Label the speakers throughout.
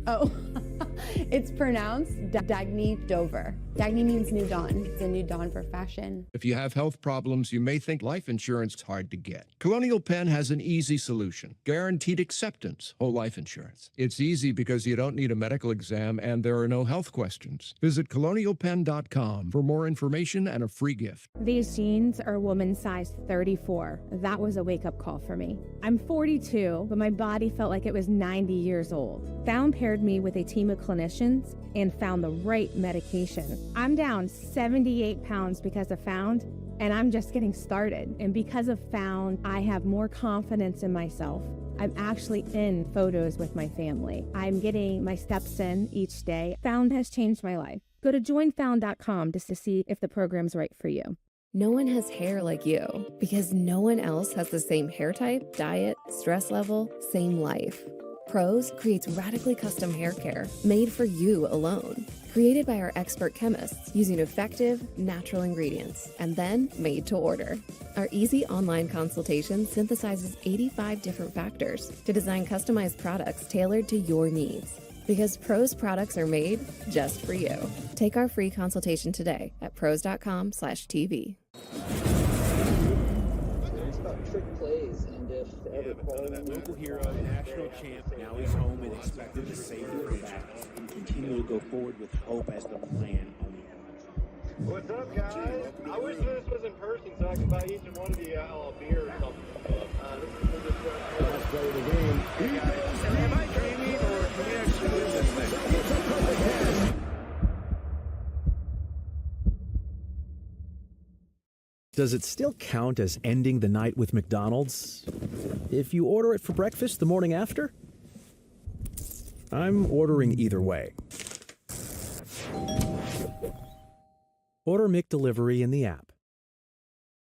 Speaker 1: Oh, it's pronounced Dagny Dover. Dagny means new dawn. It's a new dawn for fashion.
Speaker 2: If you have health problems, you may think life insurance is hard to get. Colonial Penn has an easy solution. Guaranteed acceptance, whole life insurance. It's easy because you don't need a medical exam and there are no health questions. Visit colonialpenn.com for more information and a free gift.
Speaker 1: These jeans are woman size 34. That was a wake-up call for me. I'm 42, but my body felt like it was 90 years old. Found paired me with a team of clinicians and found the right medication. I'm down 78 pounds because of Found, and I'm just getting started. And because of Found, I have more confidence in myself. I'm actually in photos with my family. I'm getting my steps in each day. Found has changed my life. Go to joinfound.com just to see if the program's right for you.
Speaker 3: No one has hair like you because no one else has the same hair type, diet, stress level, same life. Pros creates radically custom hair care made for you alone. Created by our expert chemists using effective, natural ingredients and then made to order. Our easy online consultation synthesizes 85 different factors to design customized products tailored to your needs. Because Pros products are made just for you. Take our free consultation today at pros.com/TV.
Speaker 4: Trick plays, and if ever
Speaker 5: local hero, national champ, now he's home and expected to save the franchise and continue to go forward with hope as the plan on the
Speaker 6: What's up, guys? I wish this was in person so I could buy each and one of you a beer or something. Let's play the game. Hey guys, am I dreaming or can we actually win this thing?
Speaker 7: Does it still count as ending the night with McDonald's if you order it for breakfast the morning after? I'm ordering either way. Order McDelivery in the app.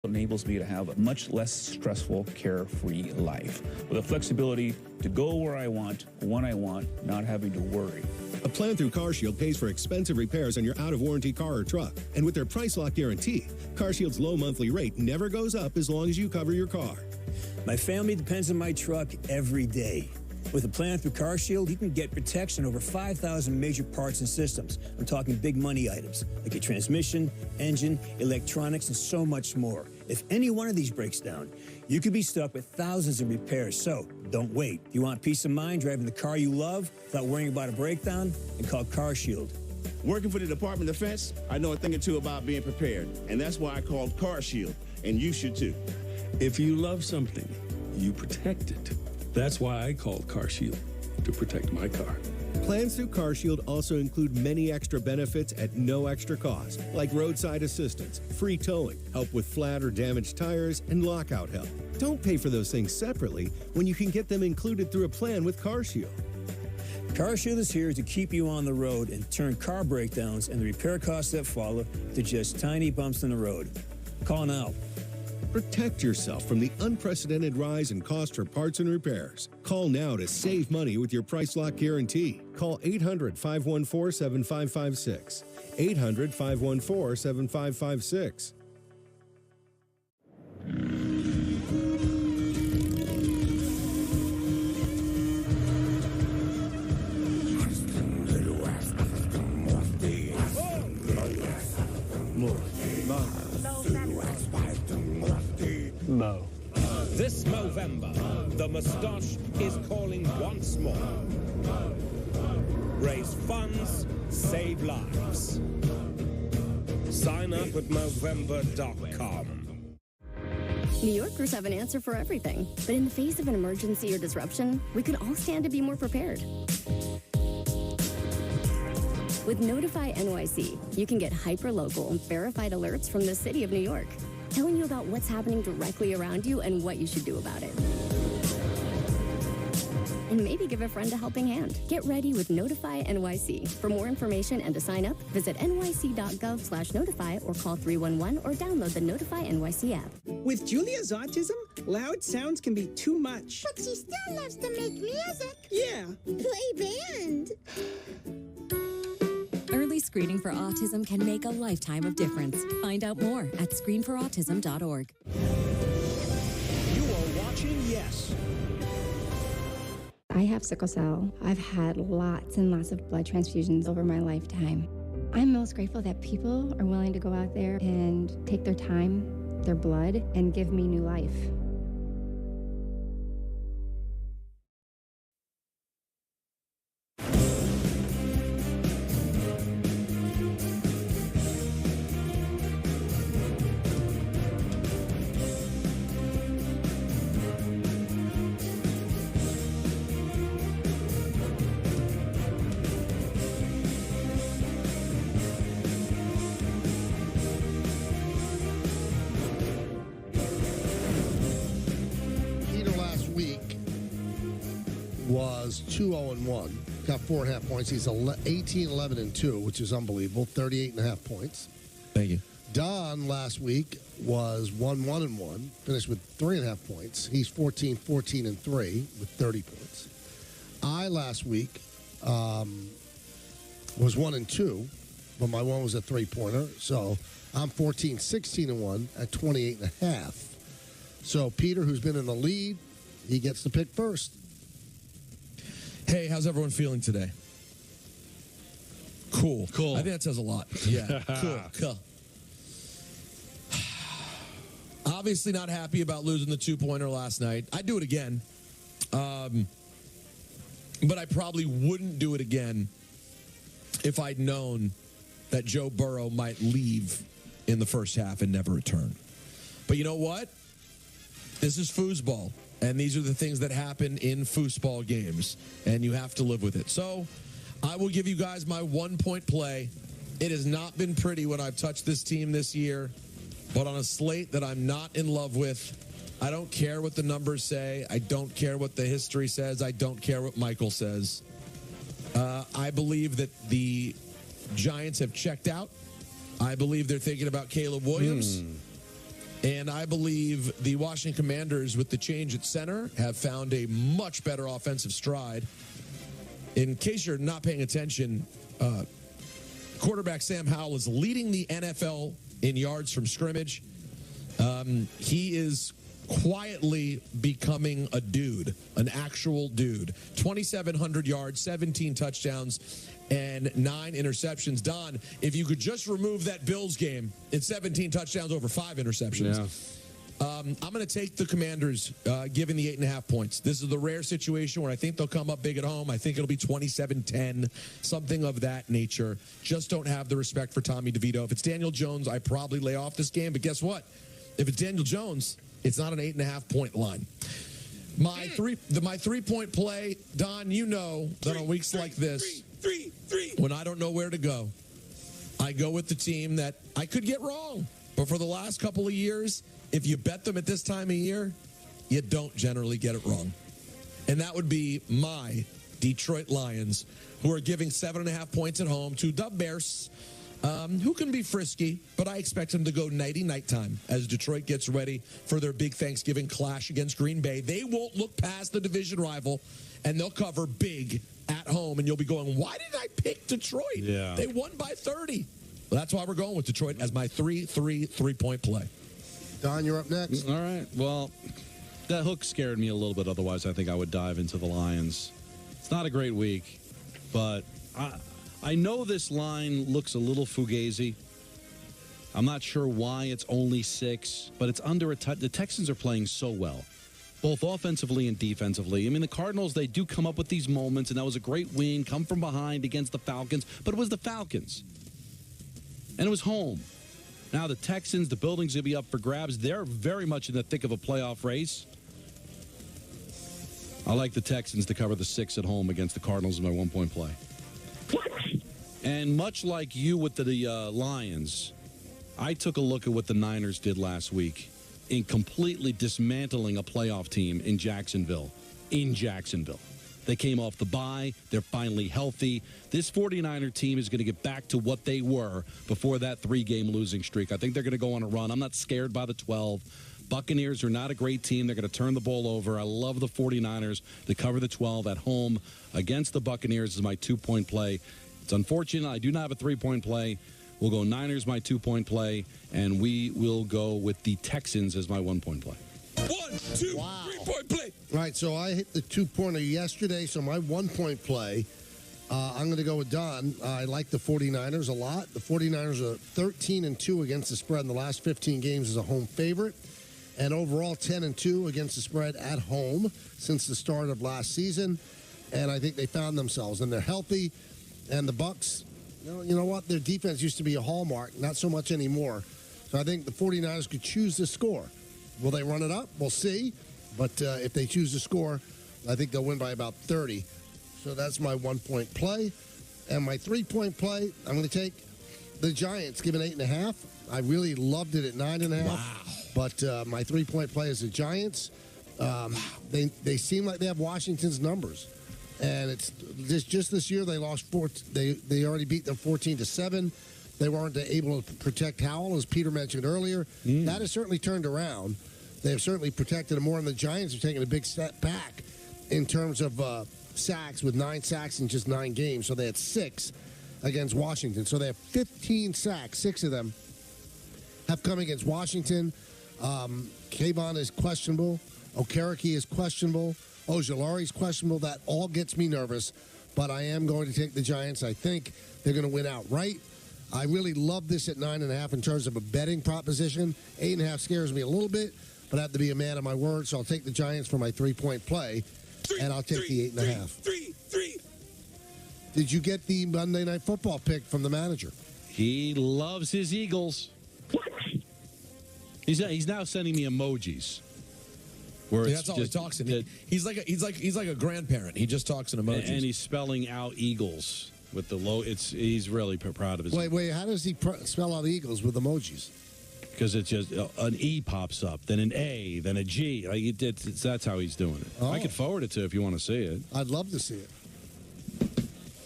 Speaker 8: Enables me to have a much less stressful, carefree life with the flexibility to go where I want, when I want, not having to worry.
Speaker 9: A plan through CarShield pays for expensive repairs on your out-of-warranty car or truck. And with their price lock guarantee, CarShield's low monthly rate never goes up as long as you cover your car.
Speaker 10: My family depends on my truck every day. With a plan through CarShield, you can get protection over 5,000 major parts and systems. I'm talking big money items, like your transmission, engine, electronics, and so much more. If any one of these breaks down, you could be stuck with thousands of repairs. So don't wait. You want peace of mind driving the car you love without worrying about a breakdown? Then call CarShield.
Speaker 11: Working for the Department of Defense, I know a thing or two about being prepared, and that's why I called CarShield, and you should too.
Speaker 12: If you love something, you protect it. That's why I called CarShield, to protect my car.
Speaker 9: Plans through CarShield also include many extra benefits at no extra cost, like roadside assistance, free towing, help with flat or damaged tires, and lockout help. Don't pay for those things separately when you can get them included through a plan with CarShield.
Speaker 10: CarShield is here to keep you on the road and turn car breakdowns and the repair costs that follow to just tiny bumps in the road. Call now.
Speaker 9: Protect yourself from the unprecedented rise in cost for parts and repairs. Call now to save money with your price lock guarantee. Call 800-514-7556. 800-514-7556.
Speaker 13: Mo. This Movember, the moustache is calling once more. Raise funds, save lives. Sign up at Movember.com.
Speaker 14: New Yorkers have an answer for everything, but in the face of an emergency or disruption, we could all stand to be more prepared. With Notify NYC, you can get hyper-local, verified alerts from the city of New York, telling you about what's happening directly around you and what you should do about it. And maybe give a friend a helping hand. Get ready with Notify NYC. For more information and to sign up, visit nyc.gov/notify or call 311 or download the Notify NYC app.
Speaker 15: With Julia's autism, loud sounds can be too much.
Speaker 16: But she still loves to make music.
Speaker 15: Yeah.
Speaker 16: Play band.
Speaker 17: Early screening for autism can make a lifetime of difference. Find out more at screenforautism.org.
Speaker 10: You are watching Yes.
Speaker 18: I have sickle cell. I've had lots and lots of blood transfusions over my lifetime. I'm most grateful that people are willing to go out there and take their time, their blood, and give me new life.
Speaker 19: Was 2-0-1, got 4.5 points. He's 18-11-2, which is unbelievable. 38.5 points.
Speaker 20: Thank you.
Speaker 19: Don last week was 1-1-1, finished with 3.5 points. He's 14-14-3 with 30 points. I last week was 1-2, but my one was a 3-pointer. So I'm 14-16-1 at 28.5. So Peter, who's been in the lead, he gets to pick first.
Speaker 20: Hey, how's everyone feeling today? Cool.
Speaker 12: Cool.
Speaker 20: I think that says a lot. Yeah. Cool. Obviously not happy about losing the 2-pointer last night. I'd do it again. But I probably wouldn't do it again if I'd known that Joe Burrow might leave in the first half and never return. But you know what? This is foosball. And these are the things that happen in foosball games, and you have to live with it. So I will give you guys my 1-point play. It has not been pretty when I've touched this team this year, but on a slate that I'm not in love with, I don't care what the numbers say. I don't care what the history says. I don't care what Michael says. I believe that the Giants have checked out. I believe they're thinking about Caleb Williams. And I believe the Washington Commanders, with the change at center, have found a much better offensive stride. In case you're not paying attention, quarterback Sam Howell is leading the NFL in yards from scrimmage. He is quietly becoming a dude, an actual dude. 2,700 yards, 17 touchdowns, and 9 interceptions. Don, if you could just remove that Bills game, it's 17 touchdowns over 5 interceptions. Yeah. I'm going to take the Commanders, giving the 8.5 points. This is the rare situation where I think they'll come up big at home. I think it'll be 27-10, something of that nature. Just don't have the respect for Tommy DeVito. If it's Daniel Jones, I probably lay off this game. But guess what? If it's Daniel Jones, it's not an 8.5-point line. My 3-point play, Don, you know that on weeks like this, when I don't know where to go, I go with the team that I could get wrong. But for the last couple of years, if you bet them at this time of year, you don't generally get it wrong. And that would be my Detroit Lions, who are giving 7.5 points at home to the Bears, who can be frisky, but I expect them to go nighty-night time as Detroit gets ready for their big Thanksgiving clash against Green Bay. They won't look past the division rival, and they'll cover big at home, and you'll be going, why did I pick Detroit? Yeah. They won by 30. Well, that's why we're going with Detroit as my 3-point play.
Speaker 19: Don, you're up next.
Speaker 21: All right. Well, that hook scared me a little bit. Otherwise, I think I would dive into the Lions. It's not a great week, but I know this line looks a little fugazi. I'm not sure why it's only 6, but it's under a touch. The Texans are playing so well, both offensively and defensively. I mean, the Cardinals, they do come up with these moments, and that was a great win, come from behind against the Falcons, but it was the Falcons, and it was home. Now the Texans, the building's going to be up for grabs. They're very much in the thick of a playoff race. I like the Texans to cover the 6 at home against the Cardinals in my 1-point play. And much like you with the Lions, I took a look at what the Niners did last week in completely dismantling a playoff team in Jacksonville. They came off the bye. They're finally healthy. This 49er team is going to get back to what they were before that 3-game losing streak. I think they're going to go on a run. I'm not scared by the 12. Buccaneers are not a great team. They're going to turn the ball over. I love the 49ers to cover the 12 at home against the Buccaneers is my 2-point play. It's unfortunate I do not have a 3-point play. We'll go Niners, my 2-point play, and we will go with the Texans as my 1-point play.
Speaker 20: 1, 2, 3-point play.
Speaker 19: All right, so I hit the 2-pointer yesterday, so my 1-point play, I'm going to go with Don. I like the 49ers a lot. The 49ers are 13-2 against the spread in the last 15 games as a home favorite, and overall 10-2 against the spread at home since the start of last season. And I think they found themselves, and they're healthy. And the Bucs, you know what? Their defense used to be a hallmark, not so much anymore. So I think the 49ers could choose to score. Will they run it up? We'll see. But if they choose to score, I think they'll win by about 30. So that's my 1-point play. And my 3-point play, I'm going to take the Giants, given 8.5. I really loved it at 9.5. Wow. But my 3-point play is the Giants. They seem like they have Washington's numbers. And it's just this year they lost 4. They already beat them 14-7. They weren't able to protect Howell, as Peter mentioned earlier. That has certainly turned around. They have certainly protected him more, and the Giants are taking a big step back in terms of sacks, with 9 sacks in just 9 games. So they had 6 against Washington. So they have 15 sacks. 6 of them have come against Washington. Kayvon is questionable. Okereke is questionable. Ojulari is questionable. That all gets me nervous. But I am going to take the Giants. I think they're going to win outright. I really love this at 9.5 in terms of a betting proposition. 8.5 scares me a little bit, but I have to be a man of my word, so I'll take the Giants for my 3-point play, and I'll take the 8.5.
Speaker 20: 3.
Speaker 19: Did you get the Monday Night Football pick from the manager?
Speaker 21: He loves his Eagles. He's now sending me emojis.
Speaker 20: Yeah, that's all he talks in. He's like a grandparent. He just talks in emojis,
Speaker 21: and he's spelling out Eagles with the low. He's really proud of his.
Speaker 19: Wait. How does he spell out Eagles with emojis?
Speaker 21: Because it's just an E pops up, then an A, then a G. Like that's how he's doing it.
Speaker 19: Oh.
Speaker 21: I could forward it to if you want to see it.
Speaker 19: I'd love to see it.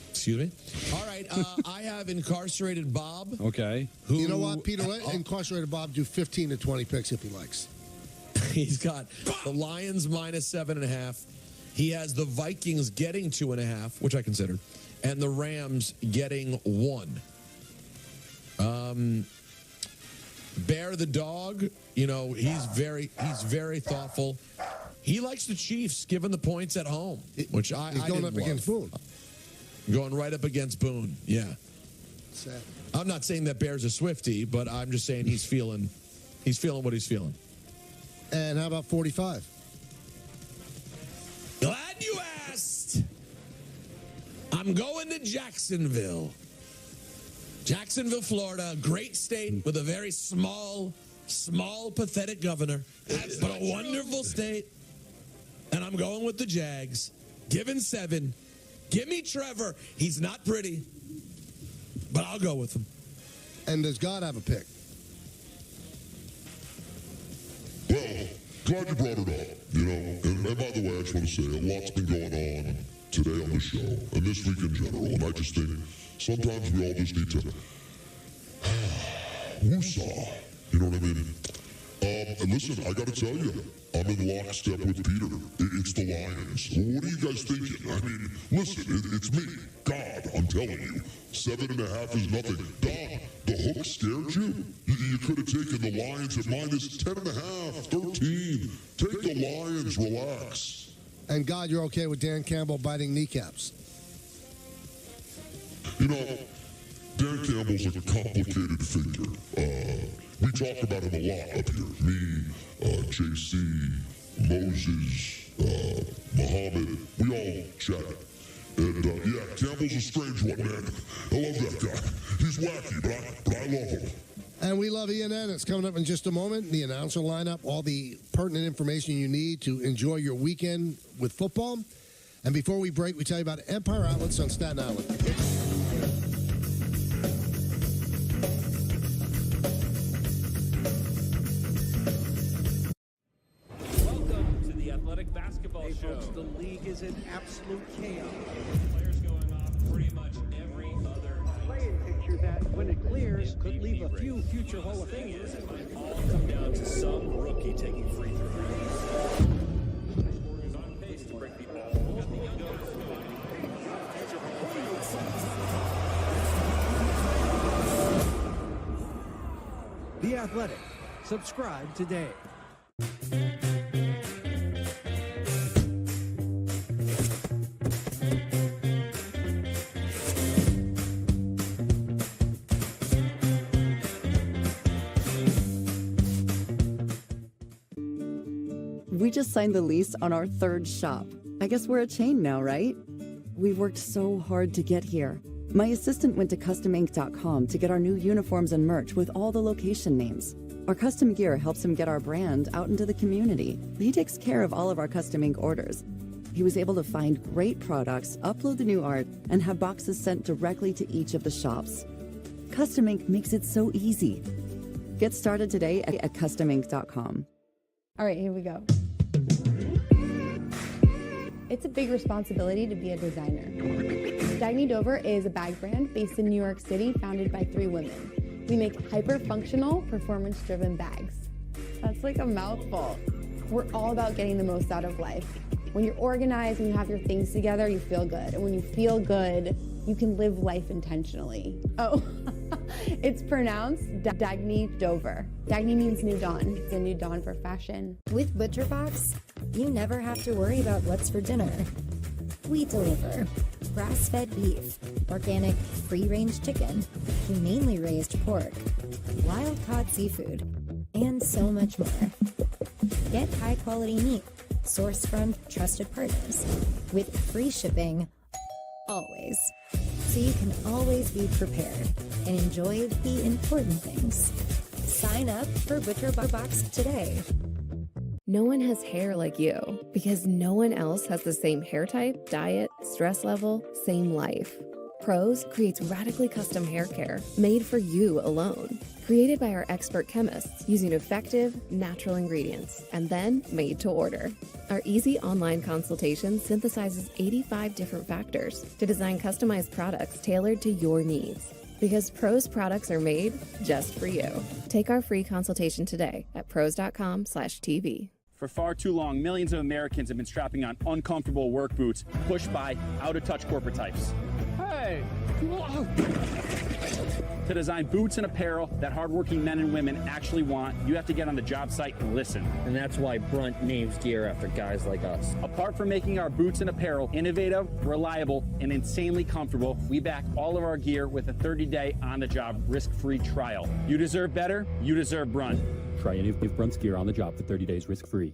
Speaker 20: Excuse me? All right, I have Incarcerated Bob.
Speaker 21: Okay.
Speaker 19: You know what, Peter? Let Incarcerated Bob do 15 to 20 picks if he likes.
Speaker 20: He's got the Lions minus 7.5. He has the Vikings getting 2.5, which I considered, and the Rams getting 1. Bear the dog, he's very thoughtful. He likes the Chiefs given the points at home, which he's
Speaker 19: going up against Boone.
Speaker 20: Going right up against Boone, yeah.
Speaker 19: Sad.
Speaker 20: I'm not saying that Bear's a Swiftie, but I'm just saying he's feeling what he's feeling.
Speaker 19: And how about 45?
Speaker 20: Glad you asked. I'm going to Jacksonville. Jacksonville, Florida, great state with a very small, pathetic governor, but a wonderful state. And I'm going with the Jags. Given 7. Give me Trevor. He's not pretty, but I'll go with him.
Speaker 19: And does God have a pick?
Speaker 2: Well, glad you brought it up, And by the way, I just want to say a lot's been going on today on the show and this week in general. And I just think sometimes we all just need to woosah. You know what I mean? And listen, I got to tell you, I'm in lockstep with Peter. It's the Lions. What are you guys thinking? I mean, listen, it's me, God, I'm telling you. 7.5 is nothing. Don, the hook scared you? You could have taken the Lions at minus 10.5, 13. Take the Lions, relax.
Speaker 19: And God, you're okay with Dan Campbell biting kneecaps?
Speaker 2: Dan Campbell's a complicated figure. We talk about him a lot up here. Me, JC, Moses, Muhammad, we all chat. And yeah, Campbell's a strange one, man. I love that guy. He's wacky, but I love him.
Speaker 19: And we love ENN. It's coming up in just a moment. The announcer lineup, all the pertinent information you need to enjoy your weekend with football. And before we break, we tell you about Empire Outlets on Staten Island.
Speaker 5: Basketball show. Folks, the league is in absolute chaos. Players going off pretty much every other playing picture that, when it clears, could leave a few future Hall of Famers. It might all come down to some rookie taking free throws. Scoring is on pace to break the all. The Athletic. Subscribe today.
Speaker 1: We just signed the lease on our third shop. I guess we're a chain now, right? We worked so hard to get here. My assistant went to customink.com to get our new uniforms and merch with all the location names. Our custom gear helps him get our brand out into the community. He takes care of all of our custom ink orders. He was able to find great products, upload the new art, and have boxes sent directly to each of the shops. Custom Ink makes it so easy. Get started today at customink.com.
Speaker 22: All right, here we go. It's a big responsibility to be a designer. Dagny Dover is a bag brand based in New York City, founded by 3 women. We make hyper-functional, performance-driven bags. That's like a mouthful. We're all about getting the most out of life. When you're organized and you have your things together, you feel good. And when you feel good, you can live life intentionally. Oh, it's pronounced Dagny Dover. Dagny means new dawn. It's a new dawn for fashion.
Speaker 23: With ButcherBox, you never have to worry about what's for dinner. We deliver grass-fed beef, organic free-range chicken, humanely raised pork, wild-caught seafood, and so much more. Get high-quality meat sourced from trusted partners with free shipping always, so you can always be prepared and enjoy the important things. Sign up for ButcherBox today.
Speaker 3: No one has hair like you because no one else has the same hair type, diet, stress level, same life. Pros creates radically custom hair care made for you alone. Created by our expert chemists using effective, natural ingredients and then made to order. Our easy online consultation synthesizes 85 different factors to design customized products tailored to your needs. Because Pros products are made just for you. Take our free consultation today at pros.com/TV.
Speaker 24: For far too long, millions of Americans have been strapping on uncomfortable work boots pushed by out-of-touch corporate types. Hey! To design boots and apparel that hardworking men and women actually want, you have to get on the job site and listen.
Speaker 25: And that's why Brunt names gear after guys like us.
Speaker 24: Apart from making our boots and apparel innovative, reliable, and insanely comfortable, we back all of our gear with a 30-day on-the-job risk-free trial. You deserve better, you deserve Brunt.
Speaker 26: Try any of Brunt's gear on the job for 30 days risk-free.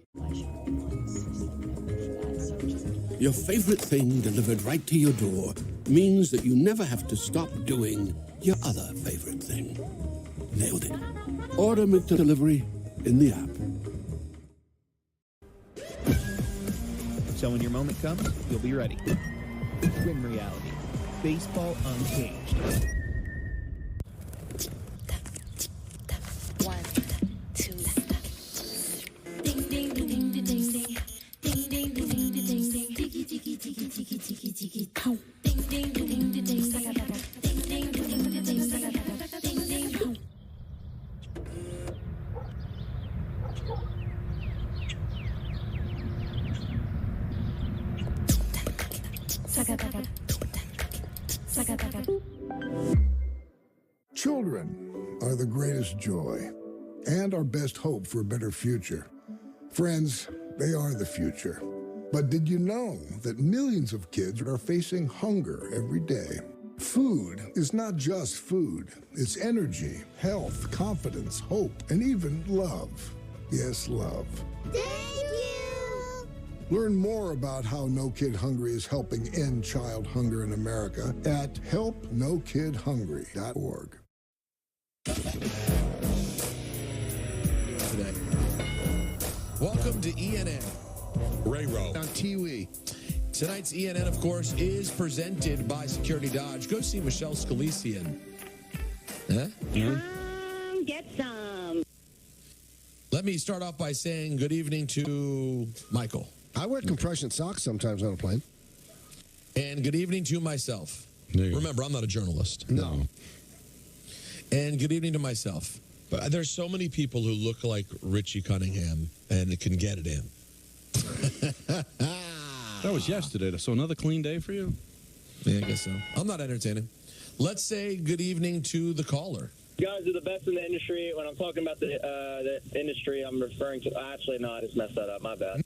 Speaker 27: Your favorite thing delivered right to your door means that you never have to stop doing your other favorite thing. Nailed it. Order McDelivery in the app.
Speaker 28: So when your moment comes, you'll be ready. Grim reality. Baseball uncaged.
Speaker 29: Children are the greatest joy and our best hope for a better future. Friends, they are the future. But did you know that millions of kids are facing hunger every day? Food is not just food. It's energy, health, confidence, hope, and even love. Yes, love.
Speaker 16: Thank you!
Speaker 29: Learn more about how No Kid Hungry is helping end child hunger in America at helpnokidhungry.org.
Speaker 20: Today. Welcome to ENN.
Speaker 29: Ray Rowe.
Speaker 20: On Tiwi. Tonight's ENN, of course, is presented by Security Dodge. Go see Michelle Scalisian. Huh?
Speaker 30: Get some.
Speaker 20: Let me start off by saying good evening to Michael.
Speaker 19: I wear compression socks sometimes on a plane.
Speaker 20: And good evening to myself. Remember, I'm not a journalist.
Speaker 19: No.
Speaker 20: And good evening to myself. But there's so many people who look like Richie Cunningham and can get it in.
Speaker 21: That was yesterday, so another clean day for you?
Speaker 20: Yeah, I guess so. I'm not entertaining. Let's say good evening to the caller.
Speaker 6: You guys are the best in the industry. When I'm talking about the industry, I'm referring to... Actually, no, I just messed that up. My bad.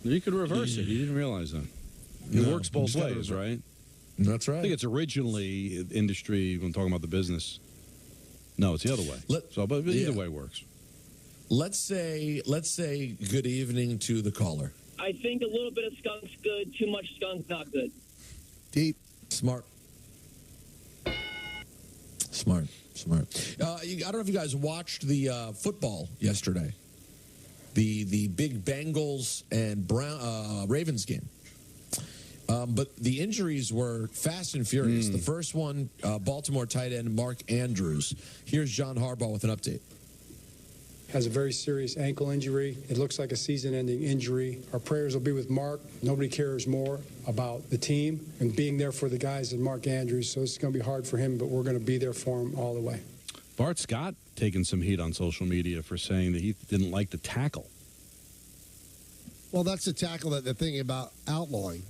Speaker 21: You could reverse it. You didn't realize that. It works both ways, right?
Speaker 20: That's right.
Speaker 21: I think it's originally industry when talking about the business. No, it's the other way. But either way works.
Speaker 20: Let's say good evening to the caller.
Speaker 4: I think a little bit of skunk's good. Too much skunk's not good.
Speaker 19: Deep.
Speaker 20: Smart. I don't know if you guys watched the football yesterday. The big Bengals and Ravens game. But the injuries were fast and furious. The first one, Baltimore tight end Mark Andrews. Here's John Harbaugh with an update.
Speaker 7: Has a very serious ankle injury. It looks like a season-ending injury. Our prayers will be with Mark. Nobody cares more about the team and being there for the guys than Mark Andrews, so it's going to be hard for him, but we're going to be there for him all the way.
Speaker 21: Bart Scott taking some heat on social media for saying that he didn't like the tackle.
Speaker 19: Well, that's the tackle that they're thinking about outlawing.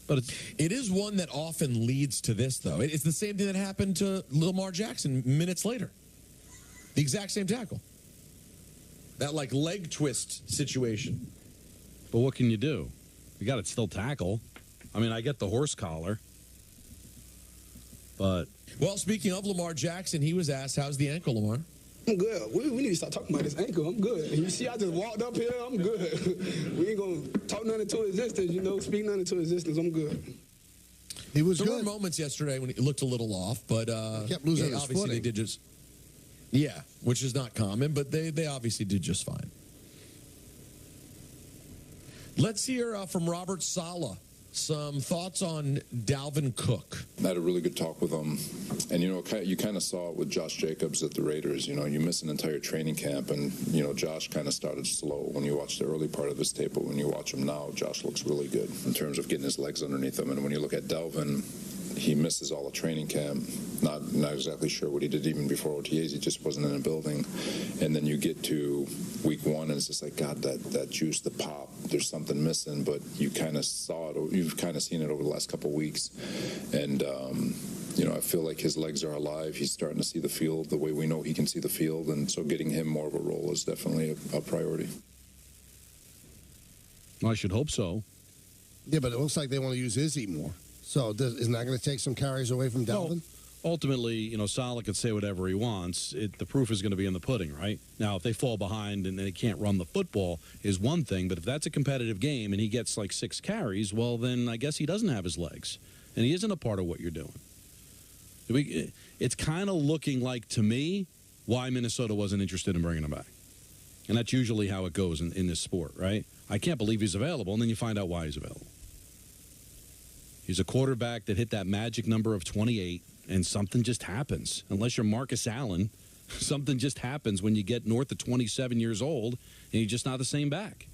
Speaker 20: But it is one that often leads to this, though. It's the same thing that happened to Lamar Jackson minutes later. The exact same tackle. That, leg twist situation.
Speaker 21: But what can you do? You got to still tackle. I mean, I get the horse collar. But...
Speaker 20: Well, speaking of Lamar Jackson, he was asked, how's the ankle, Lamar?
Speaker 8: I'm good. We need to start talking about this ankle. I'm good. You see, I just walked up here. I'm good. We ain't going to talk nothing into existence, speak nothing into existence. I'm good.
Speaker 19: He was
Speaker 20: there
Speaker 19: good.
Speaker 20: There were moments yesterday when he looked a little off, but
Speaker 19: he kept losing his
Speaker 20: obviously
Speaker 19: footing.
Speaker 20: They did just... Yeah, which is not common, but they obviously did just fine. Let's hear from Robert Saleh some thoughts on Dalvin Cook.
Speaker 9: I had a really good talk with him, and you kind of saw it with Josh Jacobs at the Raiders. You miss an entire training camp, and Josh kind of started slow when you watch the early part of his tape, but when you watch him now, Josh looks really good in terms of getting his legs underneath him. And when you look at Dalvin, he misses all the training camp. Not exactly sure what he did even before OTAs. He just wasn't in a building. And then you get to week one, and it's just like, God, that juice, the pop, there's something missing. But you kind of saw it. You've kind of seen it over the last couple of weeks. And, I feel like his legs are alive. He's starting to see the field the way we know he can see the field. And so getting him more of a role is definitely a priority.
Speaker 21: I should hope so.
Speaker 19: Yeah, but it looks like they want to use Izzy more. So isn't that going to take some carries away from Dalvin?
Speaker 21: Well, ultimately, Saleh could say whatever he wants. The proof is going to be in the pudding, right? Now, if they fall behind and they can't run the football is one thing, but if that's a competitive game and he gets 6 carries, well, then I guess he doesn't have his legs, and he isn't a part of what you're doing. It's kind of looking like, to me, why Minnesota wasn't interested in bringing him back. And that's usually how it goes in this sport, right? I can't believe he's available, and then you find out why he's available. He's a quarterback that hit that magic number of 28, and something just happens. Unless you're Marcus Allen, something just happens when you get north of 27 years old, and you're just not the same back.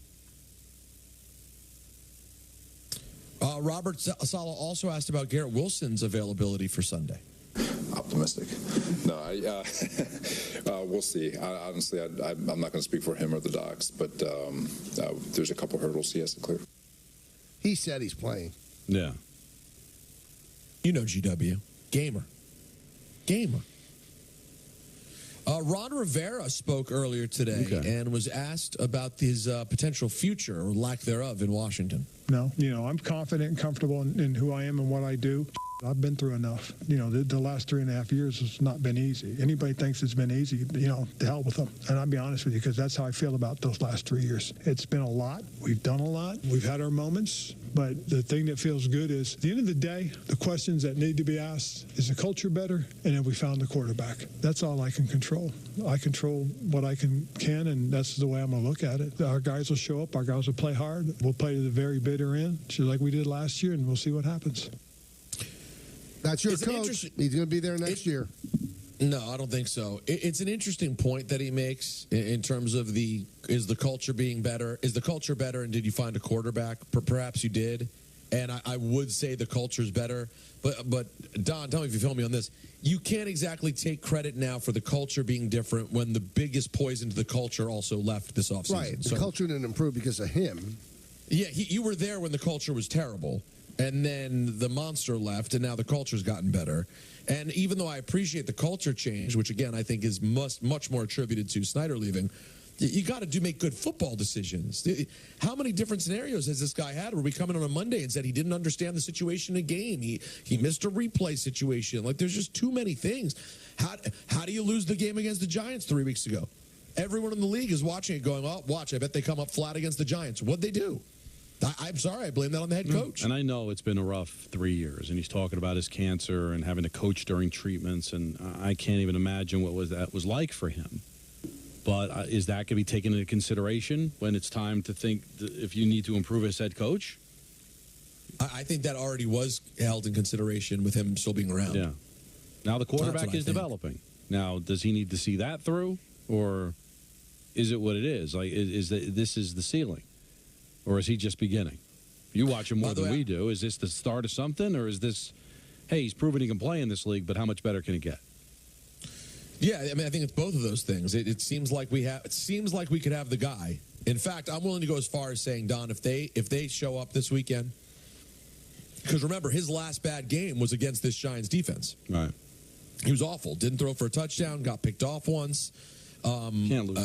Speaker 20: Robert Saleh also asked about Garrett Wilson's availability for Sunday.
Speaker 9: Optimistic. No, we'll see. Honestly, I'm not going to speak for him or the docs, but there's a couple hurdles he has to clear.
Speaker 19: He said he's playing.
Speaker 21: Yeah.
Speaker 20: GW. Gamer. Ron Rivera spoke earlier today and was asked about his potential future or lack thereof in Washington.
Speaker 10: No, I'm confident and comfortable in who I am and what I do. I've been through enough. The last 3.5 years has not been easy. Anybody thinks it's been easy, to hell with them. And I'll be honest with you, because that's how I feel about those last 3 years. It's been a lot. We've done a lot. We've had our moments. But the thing that feels good is, at the end of the day, the questions that need to be asked, is the culture better? And have we found the quarterback? That's all I can control. I control what I can, and that's the way I'm going to look at it. Our guys will show up. Our guys will play hard. We'll play to the very bitter end, just like we did last year, and we'll see what happens.
Speaker 19: That's your coach. He's going to be there next year.
Speaker 20: No, I don't think so. It's an interesting point that he makes in terms of is the culture being better? Is the culture better, and did you find a quarterback? Perhaps you did. And I would say the culture's better. But Don, tell me if you feel me on this. You can't exactly take credit now for the culture being different when the biggest poison to the culture also left this offseason.
Speaker 19: Right. The culture didn't improve because of him.
Speaker 20: Yeah, you were there when the culture was terrible. And then the monster left, and now the culture's gotten better. And even though I appreciate the culture change, which, again, I think is much more attributed to Snyder leaving, you got to make good football decisions. How many different scenarios has this guy had where we come in on a Monday and said he didn't understand the situation in a game? He missed a replay situation. There's just too many things. How do you lose the game against the Giants 3 weeks ago? everyone in the league is watching it going, oh, watch, I bet they come up flat against the Giants. What'd they do? I'm sorry, I blame that on the head coach.
Speaker 21: And I know it's been a rough 3 years, and he's talking about his cancer and having to coach during treatments, and I can't even imagine what that was like for him. But is that going to be taken into consideration when it's time to think if you need to improve as head coach?
Speaker 20: I think that already was held in consideration with him still being around.
Speaker 21: Yeah. Now the quarterback is developing. Now, does he need to see that through, or is it what it is? Like, this is the ceiling, or is he just beginning? You watch him more than we do. Is this the start of something, or is this, hey, he's proven he can play in this league, but how much better can it get?
Speaker 20: Yeah, I mean, I think it's both of those things. It seems like we have. It seems like we could have the guy. In fact, I'm willing to go as far as saying, Don, if they show up this weekend, because remember, his last bad game was against this Giants defense.
Speaker 21: Right.
Speaker 20: He was awful. Didn't throw for a touchdown. Got picked off once.
Speaker 21: Can't lose.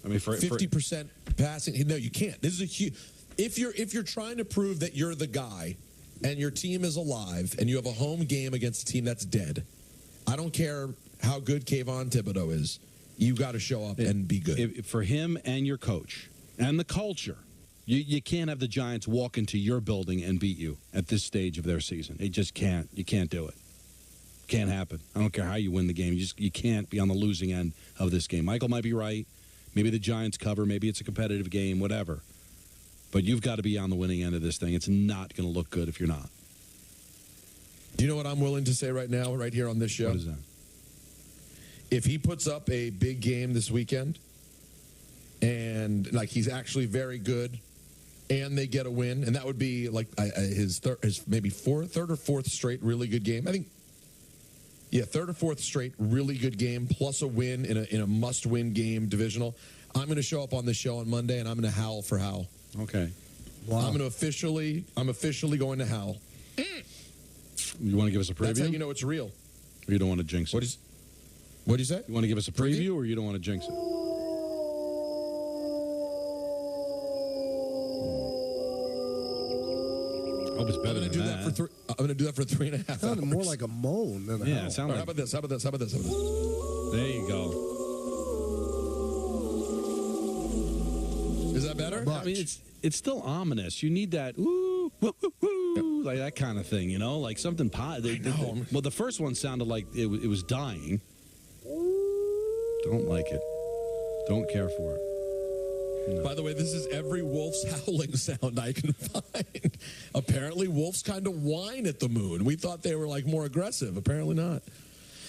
Speaker 21: I mean, for
Speaker 20: 50% passing. No, you can't. This is a huge. If you're trying to prove that you're the guy, and your team is alive, and you have a home game against a team that's dead, I don't care how good Kayvon Thibodeau is. You got to show up and be good.
Speaker 21: For him and your coach and the culture, you can't have the Giants walk into your building and beat you at this stage of their season. It just can't. You can't do it. Can't happen. I don't care how you win the game. You can't be on the losing end of this game. Michael might be right. Maybe the Giants cover. Maybe it's a competitive game. Whatever. But you've got to be on the winning end of this thing. It's not going to look good if you're not.
Speaker 20: Do you know what I'm willing to say right now, right here on this show?
Speaker 21: What is that?
Speaker 20: If he puts up a big game this weekend, and like he's actually very good, and they get a win, and that would be like his maybe third or fourth straight really good game. I think, yeah, third or fourth straight really good game plus a win in a must-win game divisional. I'm going to show up on the show on Monday, and I'm going to howl for Hal.
Speaker 21: Okay.
Speaker 20: Wow. I'm officially going to howl.
Speaker 21: You want to give us a preview?
Speaker 20: That's how you know it's real.
Speaker 21: Or you don't want to jinx it?
Speaker 20: What do you say?
Speaker 21: You want to give us a preview, or you don't want to jinx it? I hope it's better than that.
Speaker 20: I'm going to do that for 3.5 hours.
Speaker 19: It sounded more like a moan than a howl.
Speaker 21: It sounded
Speaker 20: How about this? How about this?
Speaker 21: There you go.
Speaker 20: Is that better?
Speaker 21: I mean, it's still ominous. You need that woo, woo, woo, woo, like that kind of thing, you know, like something positive. Well, the first one sounded like it was dying. Don't like it. Don't care for it. No.
Speaker 20: By the way, this is every wolf's howling sound I can find. Apparently, wolves kind of whine at the moon. We thought they were like more aggressive. Apparently not.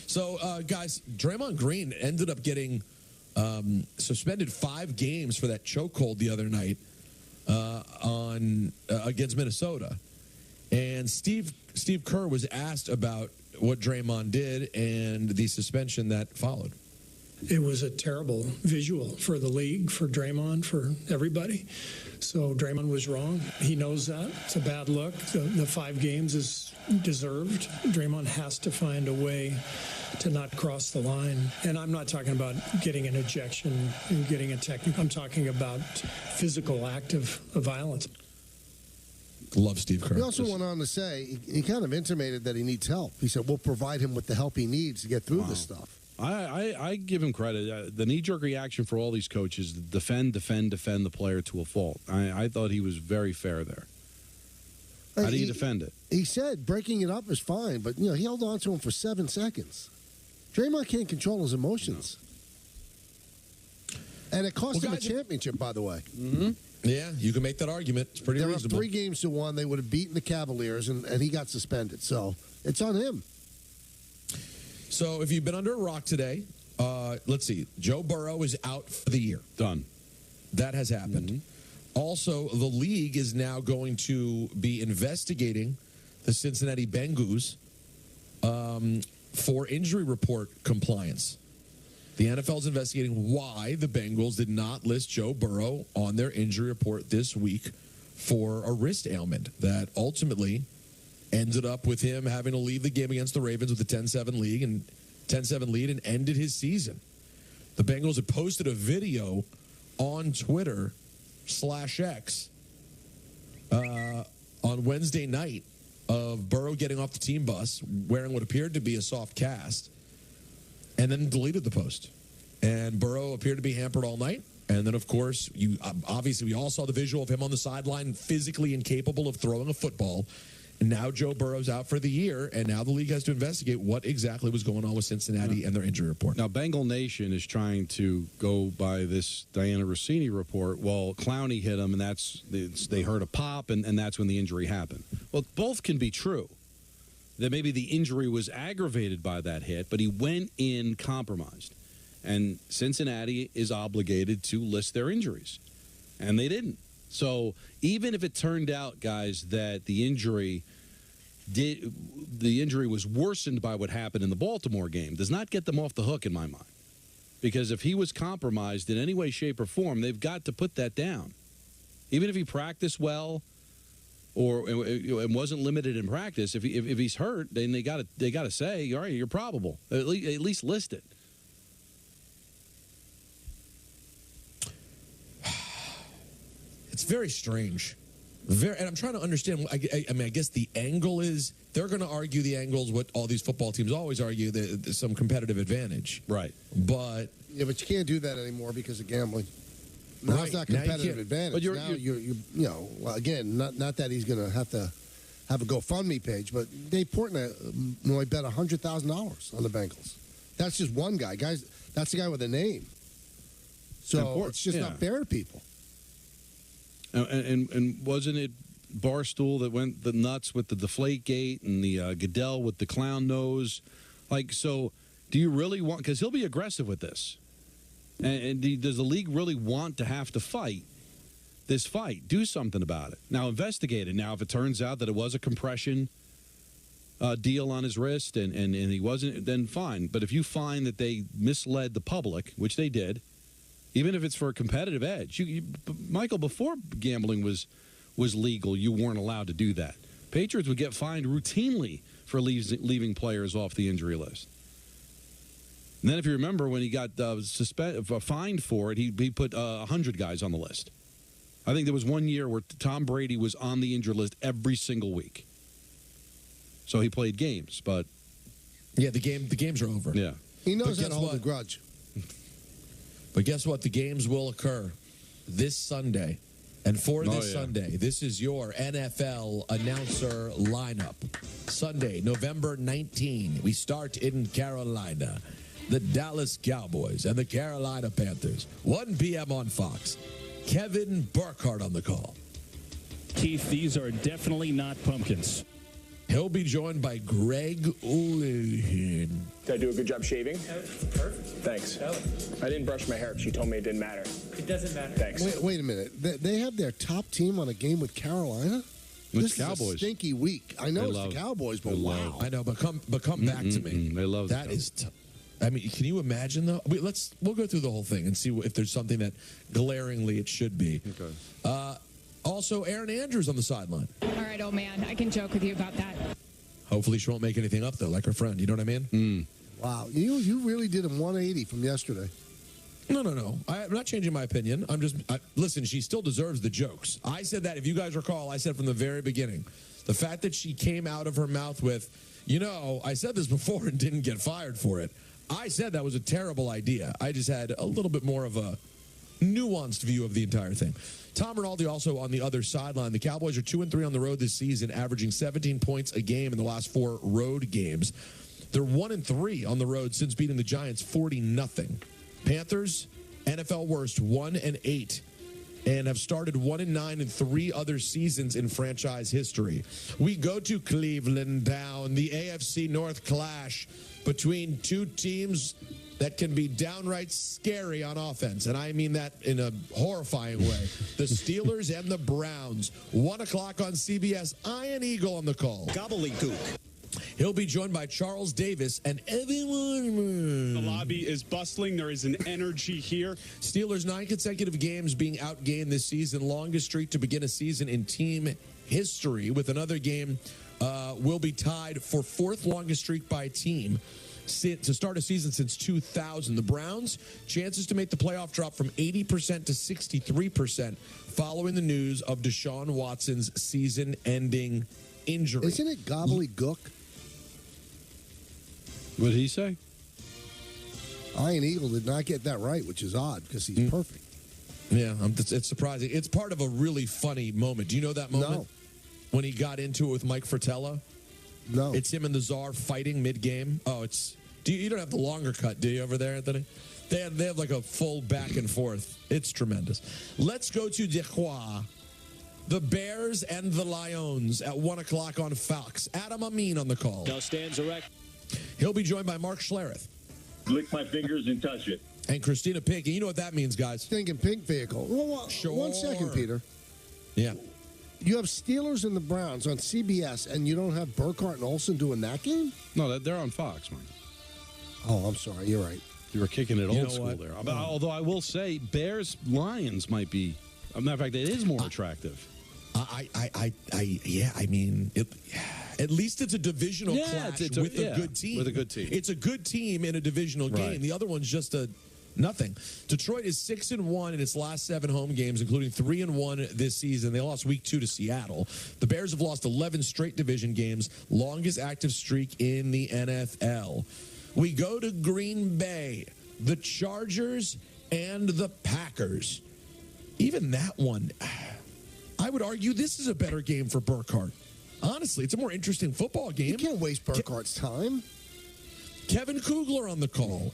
Speaker 20: So, guys, Draymond Green ended up getting suspended 5 games for that chokehold the other night against Minnesota. And Steve Kerr was asked about what Draymond did and the suspension that followed.
Speaker 1: It was a terrible visual for the league, for Draymond, for everybody. So Draymond was wrong. He knows that. It's a bad look. The 5 games is deserved. Draymond has to find a way to not cross the line. And I'm not talking about getting an ejection and getting a technical. I'm talking about physical act of violence.
Speaker 20: Love Steve Kerr.
Speaker 19: He also went on to say, he kind of intimated that he needs help. He said, we'll provide him with the help he needs to get through this stuff.
Speaker 21: I give him credit. The knee-jerk reaction for all these coaches, defend the player to a fault. I thought he was very fair there. How do you defend it?
Speaker 19: He said breaking it up is fine, but he held on to him for 7 seconds. Draymond can't control his emotions. No. And it cost him a championship, by the way.
Speaker 20: Mm-hmm. Yeah, you can make that argument. It's pretty reasonable.
Speaker 19: They're up 3-1. They would have beaten the Cavaliers, and he got suspended. So it's on him.
Speaker 20: So if you've been under a rock today, let's see. Joe Burrow is out for the year.
Speaker 21: Done.
Speaker 20: That has happened. Mm-hmm. Also, the league is now going to be investigating the Cincinnati Bengals for injury report compliance. The NFL is investigating why the Bengals did not list Joe Burrow on their injury report this week for a wrist ailment that ultimately ended up with him having to leave the game against the Ravens with a 10-7 lead and ended his season. The Bengals had posted a video on Twitter /X on Wednesday night of Burrow getting off the team bus wearing what appeared to be a soft cast, and then deleted the post. And Burrow appeared to be hampered all night. And then, of course, obviously we all saw the visual of him on the sideline, physically incapable of throwing a football. And now Joe Burrow's out for the year, and now the league has to investigate what exactly was going on with Cincinnati and their injury report.
Speaker 21: Now, Bengal Nation is trying to go by this Diana Rossini report. Well, Clowney hit him, and they heard a pop, and that's when the injury happened. Well, both can be true. That maybe the injury was aggravated by that hit, but he went in compromised. And Cincinnati is obligated to list their injuries. And they didn't. So even if it turned out, guys, that the injury was worsened by what happened in the Baltimore game, does not get them off the hook in my mind. Because if he was compromised in any way, shape, or form, they've got to put that down. Even if he practiced well and wasn't limited in practice, if he's hurt, then they got to say, all right, you're probable. At least list it.
Speaker 20: It's very strange. And I'm trying to understand. I mean, I guess the angle is they're going to argue the angle's what all these football teams always argue, that there's some competitive advantage.
Speaker 21: Right.
Speaker 20: But
Speaker 19: you can't do that anymore because of gambling. Now it's not competitive advantage. But you're again, not that he's going to have a GoFundMe page, but Dave Portnoy bet $100,000 on the Bengals. That's just one guy. Guys, that's the guy with a name. So it's just not fair to people.
Speaker 21: And wasn't it Barstool that went the nuts with the Deflategate and the Goodell with the clown nose? Like, so do you really want, because he'll be aggressive with this. And does the league really want to have to fight this fight? Do something about it. Now, investigate it. Now, if it turns out that it was a compression deal on his wrist and he wasn't, then fine. But if you find that they misled the public, which they did, even if it's for a competitive edge. Michael, before gambling was legal, you weren't allowed to do that. Patriots would get fined routinely for leaving players off the injury list. And then if you remember, when he got fined for it, he put 100 guys on the list. I think there was one year where Tom Brady was on the injury list every single week. So he played games, but...
Speaker 20: Yeah, the games are over.
Speaker 21: Yeah.
Speaker 19: He knows how to hold a grudge.
Speaker 20: But guess what? The games will occur this Sunday. And for this Sunday, this is your NFL announcer lineup. Sunday, November 19. We start in Carolina. The Dallas Cowboys and the Carolina Panthers. 1 p.m. on Fox. Kevin Burkhardt on the call.
Speaker 2: Keith, these are definitely not pumpkins.
Speaker 20: He'll be joined by Greg Ulihin.
Speaker 5: Did I do a good job shaving?
Speaker 2: Perfect.
Speaker 5: Thanks. I didn't brush my hair. She told me it didn't matter.
Speaker 2: It doesn't matter.
Speaker 5: Thanks.
Speaker 19: Wait a minute. They have their top team on a game with Carolina?
Speaker 21: It's
Speaker 19: this
Speaker 21: Cowboys.
Speaker 19: Is a stinky week. I know it's the Cowboys, but wow.
Speaker 20: I know, but come back to me.
Speaker 21: They love
Speaker 20: that. I mean, can you imagine though? We'll go through the whole thing and see if there's something that glaringly it should be.
Speaker 21: Okay.
Speaker 20: Also, Erin Andrews on the sideline.
Speaker 11: All right, old man. I can joke with you about that.
Speaker 20: Hopefully she won't make anything up, though, like her friend. You know what I mean?
Speaker 19: Wow. You really did a 180 from yesterday.
Speaker 20: No. I'm not changing my opinion. Listen, she still deserves the jokes. I said that, if you guys recall, I said from the very beginning. The fact that she came out of her mouth with, I said this before and didn't get fired for it. I said that was a terrible idea. I just had a little bit more of a nuanced view of the entire thing. Tom Rinaldi also on the other sideline. The Cowboys are 2-3 on the road this season, averaging 17 points a game in the last 4 road games. They're 1-3 on the road since beating the Giants 40-0. Panthers, NFL worst, 1-8, and have started 1-9 in 3 other seasons in franchise history. We go to Cleveland down, the AFC North clash between two teams that can be downright scary on offense, and I mean that in a horrifying way. The Steelers and the Browns. 1 o'clock on CBS. Ian Eagle on the call.
Speaker 12: Gobbledygook.
Speaker 20: He'll be joined by Charles Davis and everyone.
Speaker 12: The lobby is bustling. There is an energy here.
Speaker 20: Steelers 9 consecutive games being outgained this season. Longest streak to begin a season in team history, with another game will be tied for 4th longest streak by a team to start a season since 2000. The Browns, chances to make the playoff drop from 80% to 63% following the news of Deshaun Watson's season-ending injury.
Speaker 19: Isn't it gobbledygook?
Speaker 21: What did he say?
Speaker 19: Ian Eagle did not get that right, which is odd because he's perfect.
Speaker 20: Yeah, it's surprising. It's part of a really funny moment. Do you know that moment?
Speaker 19: No.
Speaker 20: When he got into it with Mike Fratello?
Speaker 19: No.
Speaker 20: It's him and the Czar fighting mid-game. Oh, you don't have the longer cut, do you, over there, Anthony? They have like a full back and forth. It's tremendous. Let's go to Detroit. The Bears and the Lions at 1 o'clock on Fox. Adam Amin on the call.
Speaker 3: Now stands erect.
Speaker 20: He'll be joined by Mark Schlereth.
Speaker 3: Lick my fingers and touch it.
Speaker 20: And Christina Pink. And you know what that means, guys.
Speaker 19: Thinking pink vehicle. Well,
Speaker 20: Sure.
Speaker 19: 1 second, Peter.
Speaker 20: Yeah.
Speaker 19: You have Steelers and the Browns on CBS, and you don't have Burkhardt and Olsen doing that game?
Speaker 21: No, they're on Fox, Mike.
Speaker 19: Oh, I'm sorry. You're right.
Speaker 21: You were kicking it
Speaker 20: You
Speaker 21: old
Speaker 20: know
Speaker 21: school
Speaker 20: what?
Speaker 21: there. Although I will say, Bears-Lions might be, as a matter of fact, it is more attractive.
Speaker 20: I mean, at least it's a divisional clash with a good team.
Speaker 21: With a good team.
Speaker 20: It's a good team in a divisional game.
Speaker 21: Right.
Speaker 20: The other one's just a nothing. Detroit is 6-1 in its last 7 home games, including 3-1 this season. They lost week 2 to Seattle. The Bears have lost 11 straight division games, longest active streak in the NFL. We go to Green Bay, the Chargers, and the Packers. Even that one, I would argue this is a better game for Burkhardt. Honestly, it's a more interesting football game.
Speaker 19: You can't waste Burkhardt's time.
Speaker 20: Kevin Kugler on the call.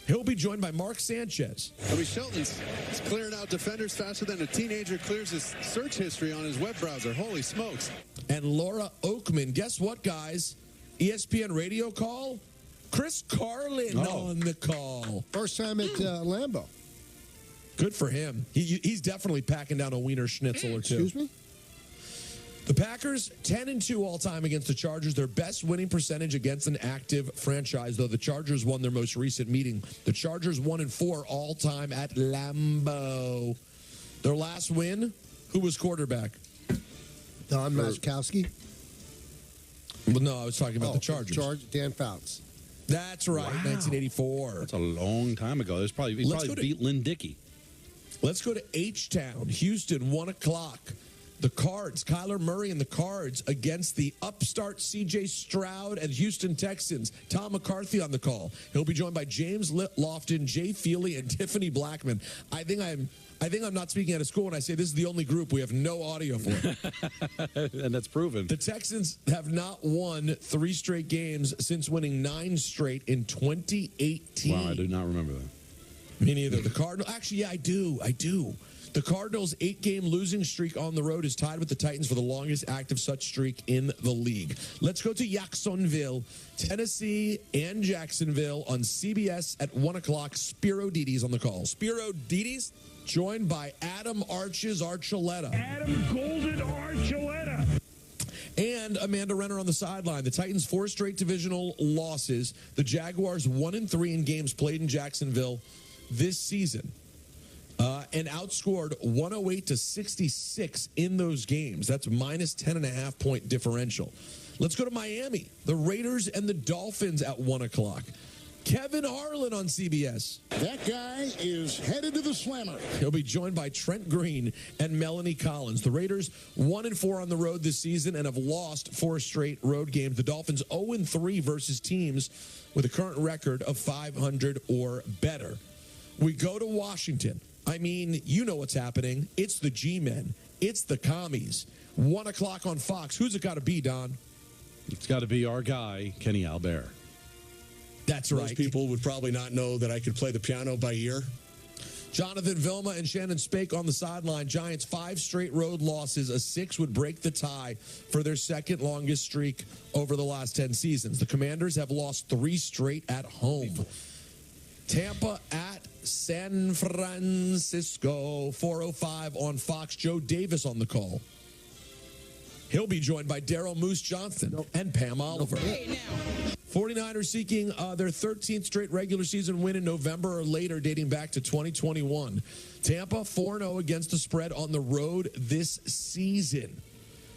Speaker 20: He'll be joined by Mark Sanchez.
Speaker 13: I mean, Shelton's clearing out defenders faster than a teenager clears his search history on his web browser. Holy smokes.
Speaker 20: And Laura Oakman. Guess what, guys? ESPN radio call? Chris Carlin on the call.
Speaker 19: First time at Lambeau.
Speaker 20: Good for him. He's definitely packing down a Wiener Schnitzel or two.
Speaker 19: Excuse me?
Speaker 20: The Packers, 10-2 all-time against the Chargers. Their best winning percentage against an active franchise, though the Chargers won their most recent meeting. The Chargers 1-4 all-time at Lambeau. Their last win, who was quarterback?
Speaker 19: Don Majkowski.
Speaker 20: Well, no, I was talking about the Chargers.
Speaker 19: Dan Fouts.
Speaker 20: That's right, 1984.
Speaker 21: That's a long time ago. He probably beat Lynn Dickey.
Speaker 20: Let's go to H-Town, Houston, 1 o'clock. The Cards, Kyler Murray and the Cards against the upstart C.J. Stroud and Houston Texans. Tom McCarthy on the call. He'll be joined by James Lofton, Jay Feely, and Tiffany Blackman. I think I'm not speaking out of school when I say this is the only group we have no audio for.
Speaker 21: And that's proven.
Speaker 20: The Texans have not won 3 straight games since winning 9 straight in 2018.
Speaker 21: Wow, I do not remember that.
Speaker 20: Me neither. The Cardinals, actually, yeah, I do. The Cardinals' 8-game losing streak on the road is tied with the Titans for the longest active such streak in the league. Let's go to Jacksonville, Tennessee, and Jacksonville on CBS at 1 o'clock. Spiro Dides on the call. Spiro Dides, joined by Adam Arches Archuleta.
Speaker 3: Adam Golden Archuleta.
Speaker 20: And Amanda Renner on the sideline. The Titans' 4 straight divisional losses. The Jaguars 1-3 in games played in Jacksonville this season. And outscored 108-66 in those games. That's minus 10.5 point differential. Let's go to Miami. The Raiders and the Dolphins at 1 o'clock. Kevin Harlan on CBS.
Speaker 29: That guy is headed to the slammer.
Speaker 20: He'll be joined by Trent Green and Melanie Collins. The Raiders 1-4 on the road this season and have lost 4 straight road games. The Dolphins 0-3 versus teams with a current record of 500 or better. We go to Washington. I mean, you know what's happening. It's the G-Men. It's the commies. 1 o'clock on Fox. Who's it got to be, Don?
Speaker 21: It's got to be our guy, Kenny Albert.
Speaker 20: That's right.
Speaker 14: Most people would probably not know that I could play the piano by ear.
Speaker 20: Jonathan Vilma and Shannon Spake on the sideline. Giants 5 straight road losses. A 6th would break the tie for their second longest streak over the last 10 seasons. The Commanders have lost 3 straight at home. Tampa at San Francisco, 4:05 on Fox. Joe Davis on the call. He'll be joined by Daryl Moose Johnson and Pam Oliver. 49ers seeking their 13th straight regular season win in November or later, dating back to 2021. Tampa 4-0 against the spread on the road this season.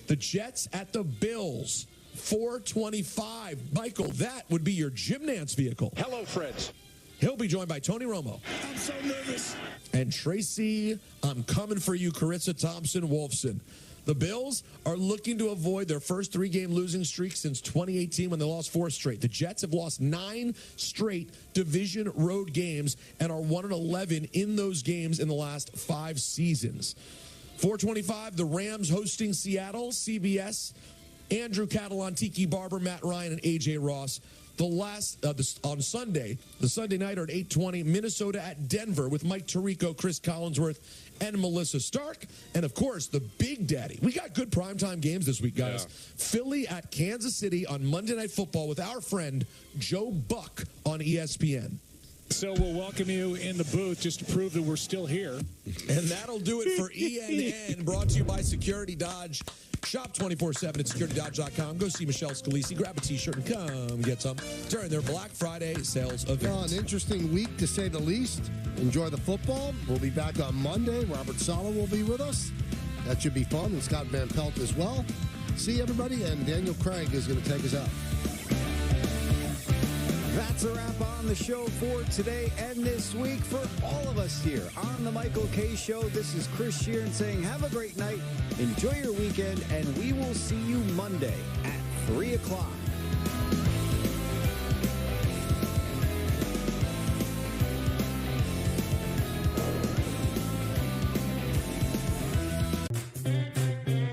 Speaker 20: The Jets at the Bills, 425. Michael, that would be your gymnast vehicle.
Speaker 3: Hello, friends.
Speaker 20: He'll be joined by Tony Romo.
Speaker 3: I'm so nervous.
Speaker 20: And Tracy, I'm coming for you, Carissa Thompson-Wolfson. The Bills are looking to avoid their first 3-game losing streak since 2018 when they lost 4 straight. The Jets have lost 9 straight division road games and are 1-11 in those games in the last 5 seasons. 425, the Rams hosting Seattle, CBS, Andrew Catalan, Tiki Barber, Matt Ryan, and A.J. Ross. On Sunday, the Sunday nighter at 8:20, Minnesota at Denver with Mike Tirico, Chris Collinsworth, and Melissa Stark. And, of course, the Big Daddy. We got good primetime games this week, guys. Yeah. Philly at Kansas City on Monday Night Football with our friend Joe Buck on ESPN.
Speaker 15: So we'll welcome you in the booth just to prove that we're still here.
Speaker 20: And that'll do it for ENN, brought to you by Security Dodge. Shop 24/7 at securitydodge.com. Go see Michelle Scalisi. Grab a T-shirt and come get some during their Black Friday sales event.
Speaker 19: An interesting week, to say the least. Enjoy the football. We'll be back on Monday. Robert Saleh will be with us. That should be fun. And Scott Van Pelt as well. See everybody. And Daniel Craig is going to take us out.
Speaker 17: That's a wrap on the show for today and this week. For all of us here on the Michael K. Show, this is Chris Sheeran saying have a great night, enjoy your weekend, and we will see you Monday at 3 o'clock.